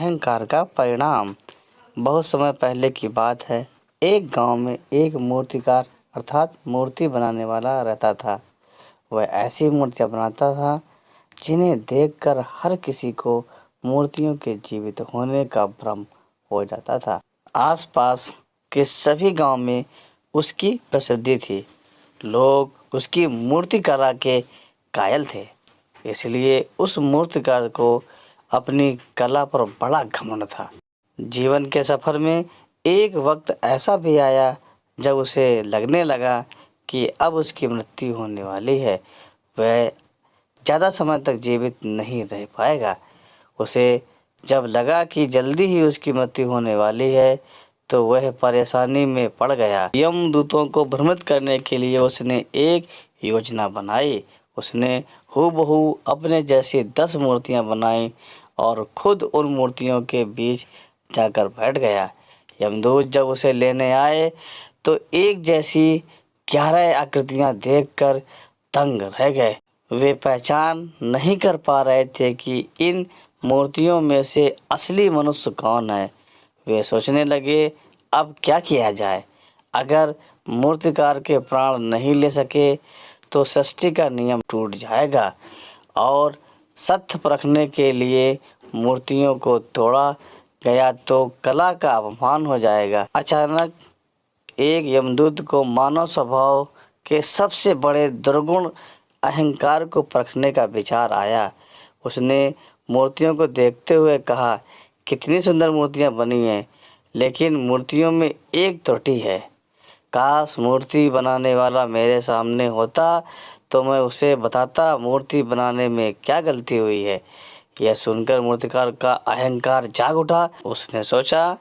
अहंकार का परिणाम। बहुत समय पहले की बात है। एक गांव में एक मूर्तिकार अर्थात मूर्ति बनाने वाला रहता था। वह ऐसी मूर्तियां बनाता था जिन्हें देखकर हर किसी को मूर्तियों के जीवित होने का भ्रम हो जाता था। आसपास के सभी गांव में उसकी प्रसिद्धि थी। लोग उसकी मूर्ति कला के कायल थे, इसलिए उस मूर्तिकार को अपनी कला पर बड़ा घमंड था। जीवन के सफर में एक वक्त ऐसा भी आया जब उसे लगने लगा कि अब उसकी मृत्यु होने वाली है। वह ज़्यादा समय तक जीवित नहीं रह पाएगा। उसे जब लगा कि जल्दी ही उसकी मृत्यु होने वाली है तो वह परेशानी में पड़ गया। यमदूतों को भ्रमित करने के लिए उसने एक योजना बनाई। उसने हूबहू अपने जैसी 10 मूर्तियां बनाई और खुद उन मूर्तियों के बीच जाकर बैठ गया। यमदूत जब उसे लेने आए तो एक जैसी 11 आकृतियां देखकर दंग रह गए। वे पहचान नहीं कर पा रहे थे कि इन मूर्तियों में से असली मनुष्य कौन है। वे सोचने लगे, अब क्या किया जाए। अगर मूर्तिकार के प्राण नहीं ले सके तो सृष्टि का नियम टूट जाएगा और सत्य परखने के लिए मूर्तियों को तोड़ा गया तो कला का अपमान हो जाएगा। अचानक एक यमदूत को मानव स्वभाव के सबसे बड़े दुर्गुण अहंकार को परखने का विचार आया। उसने मूर्तियों को देखते हुए कहा, कितनी सुंदर मूर्तियां बनी हैं, लेकिन मूर्तियों में एक त्रुटि है। काश मूर्ति बनाने वाला मेरे सामने होता तो मैं उसे बताता मूर्ति बनाने में क्या गलती हुई है। यह सुनकर मूर्तिकार का अहंकार जाग उठा। उसने सोचा,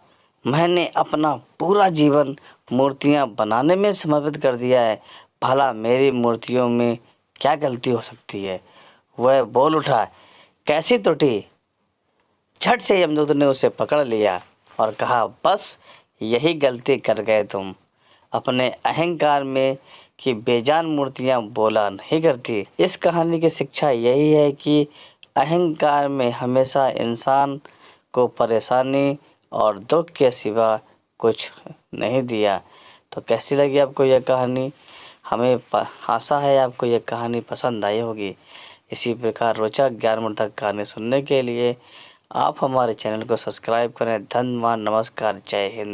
मैंने अपना पूरा जीवन मूर्तियां बनाने में समर्पित कर दिया है, भला मेरी मूर्तियों में क्या गलती हो सकती है। वह बोल उठा, कैसी त्रुटि। झट से यमदूत ने उसे पकड़ लिया और कहा, बस यही गलती कर गए तुम। अपने अहंकार में कि बेजान मूर्तियां बोला नहीं करती। इस कहानी की शिक्षा यही है कि अहंकार में हमेशा इंसान को परेशानी और दुख के सिवा कुछ नहीं दिया। तो कैसी लगी आपको यह कहानी? हमें आशा है आपको यह कहानी पसंद आई होगी। इसी प्रकार रोचक ज्ञानवर्धक कहानी सुनने के लिए आप हमारे चैनल को सब्सक्राइब करें। धन्यवाद, नमस्कार, जय हिंद।